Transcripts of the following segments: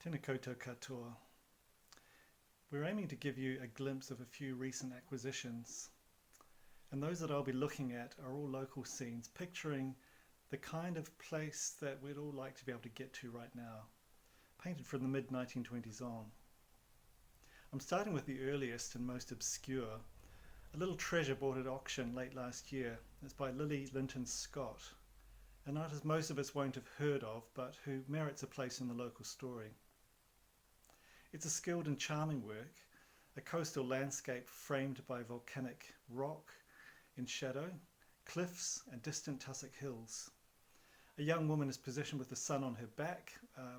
Tēnā koutou katoa. We're aiming to give you a glimpse of a few recent acquisitions, and those that I'll be looking at are all local scenes, picturing the kind of place that we'd all like to be able to get to right now, painted from the mid-1920s on. I'm starting with the earliest and most obscure, a little treasure bought at auction late last year. It's by Lily Linton Scott, an artist most of us won't have heard of, but who merits a place in the local story. It's a skilled and charming work, a coastal landscape framed by volcanic rock in shadow, cliffs and distant tussock hills. A young woman is positioned with the sun on her back,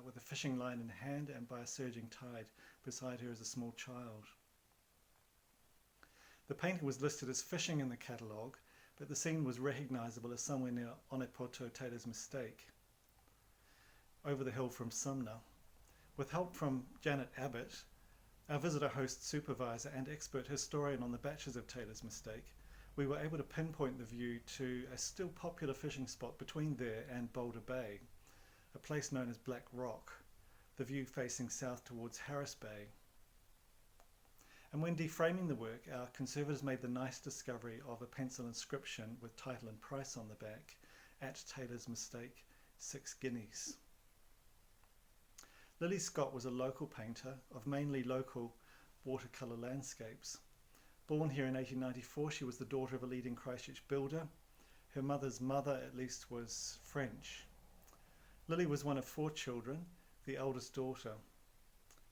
with a fishing line in hand, and by a surging tide. Beside her is a small child. The painting was listed as fishing in the catalogue, but the scene was recognisable as somewhere near Onepoto Taylor's Mistake, over the hill from Sumner. With help from Janet Abbott, our visitor host supervisor and expert historian on the Batches of Taylor's Mistake, we were able to pinpoint the view to a still popular fishing spot between there and Boulder Bay, a place known as Black Rock, the view facing south towards Harris Bay. And when deframing the work, our conservators made the nice discovery of a pencil inscription with title and price on the back, at Taylor's Mistake, 6 guineas. Lily Scott was a local painter of mainly local watercolour landscapes. Born here in 1894, she was the daughter of a leading Christchurch builder. Her mother's mother, at least, was French. Lily was one of 4 children, the eldest daughter.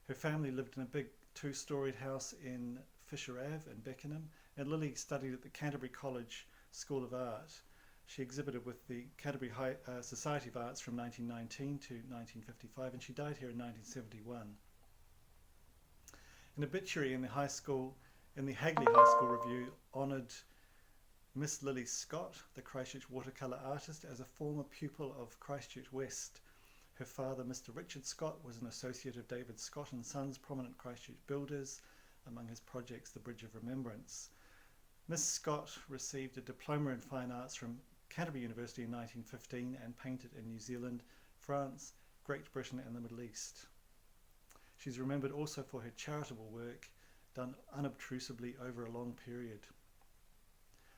Her family lived in a big 2-storied house in Fisher Ave in Beckenham, and Lily studied at the Canterbury College School of Art. She exhibited with the Canterbury Society of Arts from 1919 to 1955, and she died here in 1971. An obituary in the Hagley High School Review honoured Miss Lily Scott, the Christchurch watercolour artist, as a former pupil of Christchurch West. Her father, Mr. Richard Scott, was an associate of David Scott and Sons, prominent Christchurch builders, among his projects the Bridge of Remembrance. Miss Scott received a diploma in fine arts from Canterbury University in 1915 and painted in New Zealand, France, Great Britain and the Middle East. She's remembered also for her charitable work done unobtrusively over a long period.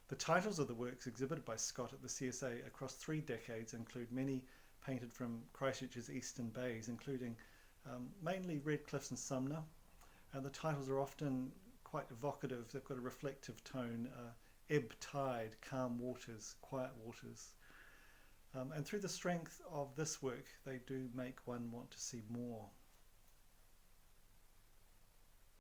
The titles of the works exhibited by Scott at the CSA across 3 decades include many painted from Christchurch's eastern bays, including mainly Red Cliffs and Sumner, and the titles are often quite evocative. They've got a reflective tone, ebb tide, calm waters, quiet waters. And through the strength of this work, they do make one want to see more.